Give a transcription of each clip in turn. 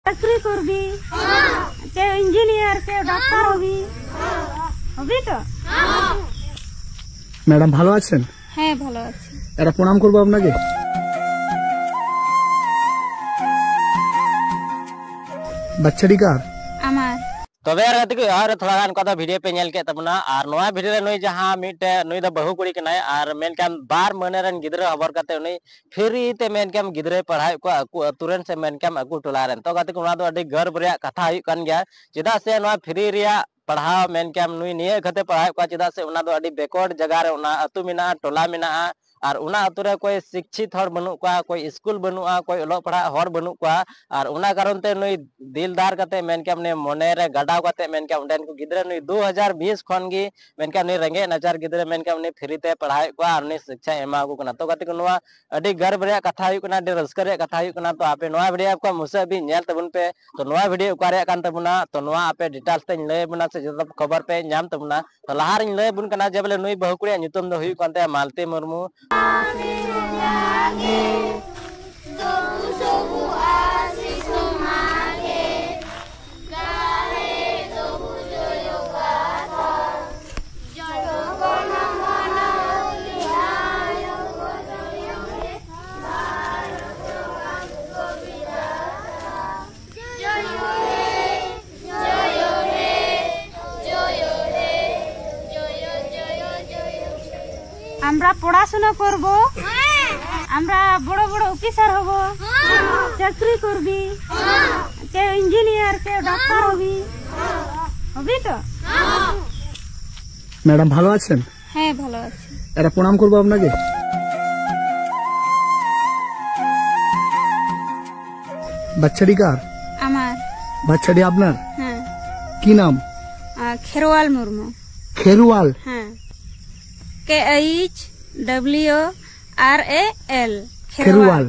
চাকরি করবি, কেউ ইঞ্জিনিয়ার, কেউ ডাক্তার হবি, হবি তো? ম্যাডাম ভালো আছেন? হ্যাঁ ভালো আছি। একটা প্রণাম করবো আপনাকে। বাচ্চাটি কার? আমার। तबे थोड़ा गान कदा वीडियो पे नेल के तबना और नवा वीडियो नुई जहां मिटे नुई द बहु कुड़ी कनाय और मेन काम बार मने रन गिदरे खबर कते नुई फ्री ते मेन काम गिदरे पढ़ाई को अकु तुरन से मेन काम अकु टोला रन तो कते कोना दो अडी गर्व रे कथा हुई कन गया चिदा से नवा फ्री रिया पढ़ाव मेन काम नुई निये खते पढ़ाई को चिदा से उना दो अडी बेकवर्ड जगह रे उना अतु मिना टोला मिना और उना अतु रे कोई शिक्षित हर बनु का कोई स्कूल बनुआ कोई ओलो पढ़ा हर बनु का और उना कारण ते नुई दिलदार कते मेन काम ने मने रे गडाव कते मेन काम उंडन को गिदरे नुई 2020 खन गी मेन काम ने रंगे नजर गिदरे मेन काम ने फ्री ते पढ़ाई को और ने शिक्षा एमा को कना तो कते को नवा अडी गर्व रे कथा हुई कना दे रस्कर रे कथा हुई कना तो आपे नवा वीडियो को मुसे भी नेल तबुन पे तो नवा वीडियो को रे कान तबुना तो नवा आपे डिटेल्स ते ले बुना से जब खबर पे नाम तबुना तो लहार इन ले बुन कना जबले नुई बहुकुड़िया नितुम दो हुई कनते मालती मुर्मू আমরা পড়াশোনা করব, আমরা বড় বড় অফিসার হব, চাকরি করবি, কেউ ইঞ্জিনিয়ার, কেউ ডাক্তার হবি, হবি তো? ম্যাডাম ভালো আছেন? হ্যাঁ ভালো আছি। একটা প্রণাম করবো আপনাকে। বাচ্চাটি কার? আমার। বাচ্চাটি আপনার? হ্যাঁ। কি নাম? খেরওয়াল মুর্মু। খেরওয়াল? হ্যাঁ, KHWRAL খেরওয়াল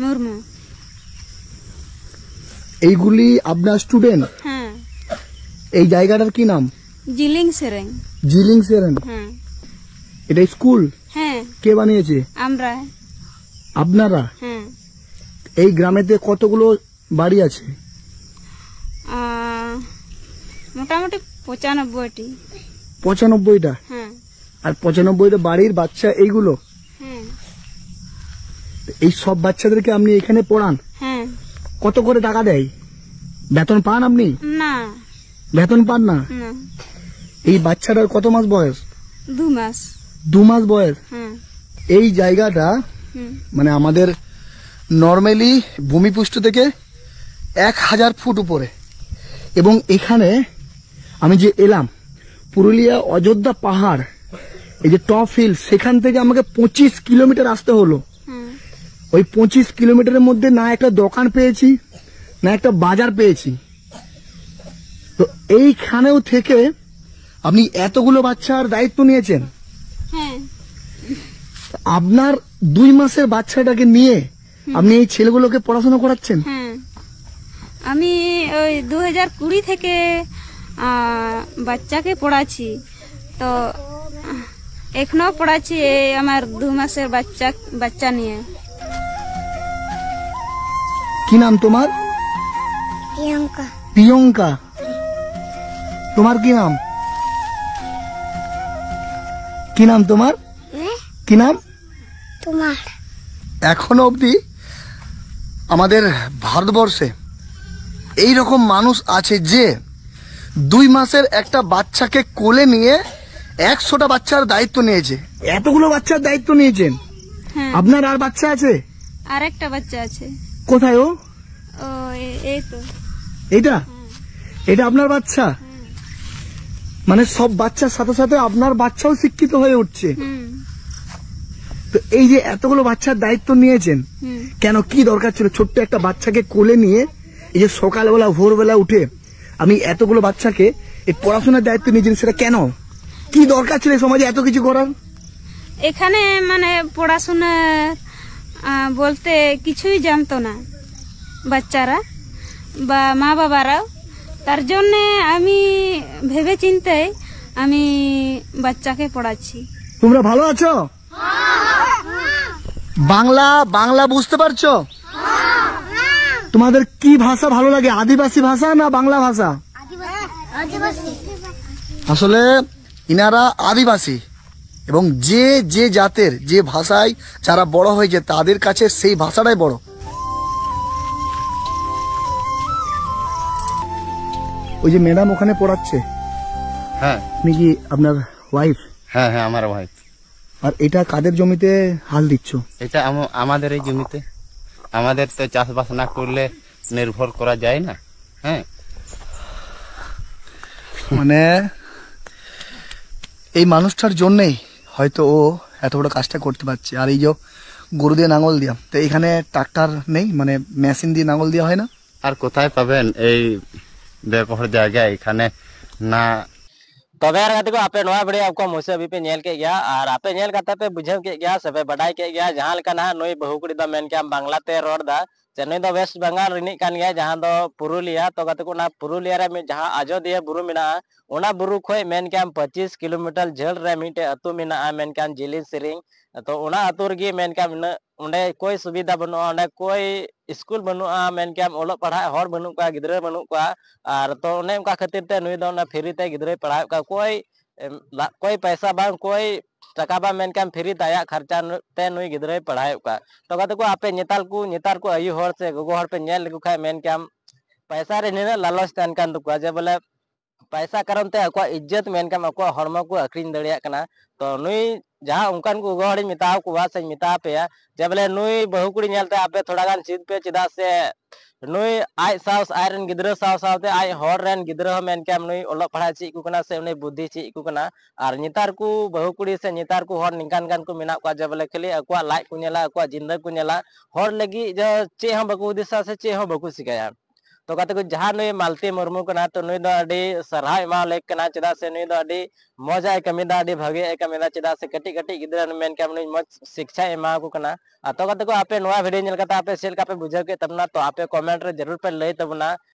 মুর্মু। এইগুলি আপনার স্টুডেন্ট? হ্যাঁ। এই জায়গাটার কি নাম? জিলিং সেরেং। জিলিং সেরেং? হ্যাঁ। এটা স্কুল? হ্যাঁ। কে বানিয়েছে? আমরা। আপনারা? হ্যাঁ। এই গ্রামেতে কতগুলো বাড়ি আছে? মোটামুটি 95টি। 95টা? হ্যাঁ। আর 95টা বাড়ির বাচ্চা এইগুলো? হ্যাঁ। এই সব বাচ্চাদেরকে আপনি এখানে পড়ান? হ্যাঁ। কত করে টাকা দেয়? বেতন পান আপনি? না। বেতন পান না? না। এই বাচ্চাটার কত মাস বয়স? 2 মাস। 2 মাস বয়স? হ্যাঁ। এই জায়গাটা মানে আমাদের নর্মালি ভূমিপৃষ্ঠ থেকে 1000 ফুট উপরে, এবং এখানে আমি যে এলাম পুরুলিয়া অযোধ্যা পাহাড়, এই যে টপ হিল, সেখান থেকে আমাকে 25 কিলোমিটার আসতে হলো। ওই 25 কিলোমিটারের মধ্যে না একটা দোকান পেয়েছি, না একটা বাজার পেয়েছি। তো এইখানেও থেকে আপনি এতগুলো বাচ্চার দায়িত্ব নিয়েছেন। হ্যাঁ। আপনার 2 মাসের বাচ্চাটাকে নিয়ে আপনি এই ছেলেগুলোকে পড়াশোনা করাচ্ছেন? হ্যাঁ, আমি ওই 2020 থেকে বাচ্চাকে পড়াচ্ছি, তো এখনো পড়াচ্ছি আমার 2 মাসের বাচ্চা নিয়ে। কি নাম তোমার? প্রিয়ঙ্কা। প্রিয়ঙ্কা? তোমার কি নাম? কি নাম তোমার? কি নাম তোমার? এখনো অবধি আমাদের ভারতবর্ষে এই রকম মানুষ আছে যে 2 মাসের একটা বাচ্চাকে কোলে নিয়ে 100টা বাচ্চার দায়িত্ব নিয়েছে। এতগুলো বাচ্চার দায়িত্ব নিয়েছেন? আপনার আর বাচ্চা আছে? আর একটা বাচ্চা আছে। কোথায় ও? এই তো। এটা? এটা আপনার বাচ্চা? মানে সব বাচ্চার সাথে সাথে আপনার বাচ্চাও শিক্ষিত হয়ে উঠছে। তো এই যে এতগুলো বাচ্চার দায়িত্ব নিয়েছেন, কেন, কি দরকার ছিল ছোট্ট একটা বাচ্চাকে কোলে নিয়ে এই যে সকালবেলা ভোরবেলা উঠে আমি এতগুলো বাচ্চাকে এই পড়াশোনার দায়িত্ব নিয়েছেন, সেটা কেন, কি দরকার ছিল সমাজে এত কিছু করার? এখানে মানে পড়াশোনা বলতে কিছুই জানতো না বাচ্চারা বা মা বাবারাও, তার জন্য আমি ভেবে চিন্তে আমি বাচ্চাকে পড়াচ্ছি। তোমরা ভালো আছো? বাংলা বাংলা বুঝতে পারছো? তোমাদের কি ভাষা ভালো লাগে, আদিবাসী ভাষা না বাংলা ভাষা? আসলে ইনারা আদিবাসী এবং যে যে জাতের যে ভাষায় যারা বড় হয়েছে তাদের কাছে সেই ভাষাটাই বড়। ওই যে ম্যাডাম ওখানে পড়াচ্ছে, হ্যাঁ আপনি কি আপনার ওয়াইফ? হ্যাঁ হ্যাঁ আমার ভাই। আর এটা কাদের জমিতে হাল দিচ্ছ? এটা আমাদের এই জমিতে। আমাদের তো চাষবাস না করলে নির্ভর করা যায় না। হ্যাঁ মানে এই মানুষটার জন্যই হয়তো ও এত বড় কাজটা করতে পারছে। আর এই যে গরু দিয়ে নাঙল দিয়া, তো এখানে ট্রাক্টর নেই, মানে মেশিন দিয়ে নাঙল দেওয়া হয় না। আর কোথায় পাবেন এই ব্যবহার জায়গায় এখানে না। तबे यार गाते को आपे नवा वीडियो आपको मुझसे अभी पे नेल के गया और आपे नेल करता पे बुझव के गया सबे बड़ाई के गया जहां लका ना नई बहुकुड़ी द मेन के हम बांग्ला ते रोड दा चेन्नई द वेस्ट बंगाल रिनी कान गया जहां द पुरुलिया तो गाते को ना पुरुलिया रे में जहां अयोध्या बुरु मिना ओना बुरु खोय मेन के हम 25 किलोमीटर झेल रे मिटे अतु मिना मेन के हम जिली सिरिंग तो ओना अतु रगी मेन के हम उंडे कोई सुविधा बनु उंडे कोई स्कूल बनु मेन के हम ओलो पढ़ा हर बनु का गिदरे बनु का और तो ने उनका खातिर ते नुई दो ना फ्री ते गिदरे पढ़ा का कोई पैसा बांग कोई टका बा मेन के हम फ्री दया खर्चा ते नुई गिदरे पढ़ाए का तो कहते को आपे नेतार को आयु हर से गोगो हर पे नेल लिखु खाय मेन के हम पैसा रे ने लालच तन कान तो जे बोले पैसा कारण ते अको इज्जत मेन के अको हरमो को अक्रिन दड़िया कना तो नुई जहां उनकान को गोहड़ी मिताव को वासे मिता पे जे बोले नुई बहुकुड़ी नेलते आपे थोड़ा गान सीध पे चिदा से नुई आय साउस आयरन गिद्रा साउते आय हर रेन गिद्रा मेन के नुई ओलो पढ़ा ची को कना से उनी बुद्धि ची को कना और नेतार को बहुकुड़ी से नेतार को हर निकान गान को मिना को जे बोले खाली अको लाइक को नेला अको जिंदा को नेला हर लगी जो चे हम बकु दिशा से चे हम बकु सिकाया तो कहते को जहां नुई मालती मुर्मू कना तो नुई दो अडी सरहाय मा लेक कना चिदा से नुई दो अडी मजा कमीदा अडी भागे कमीदा चिदा से कटी कटी गिद्रा मेन के नुई मज शिक्षा एमा को कना तो कहते को आपे नवा वीडियो नेल कता आपे सेल का पे बुझाव के तबना तो आपे कमेंट रे जरूर पे लई तबना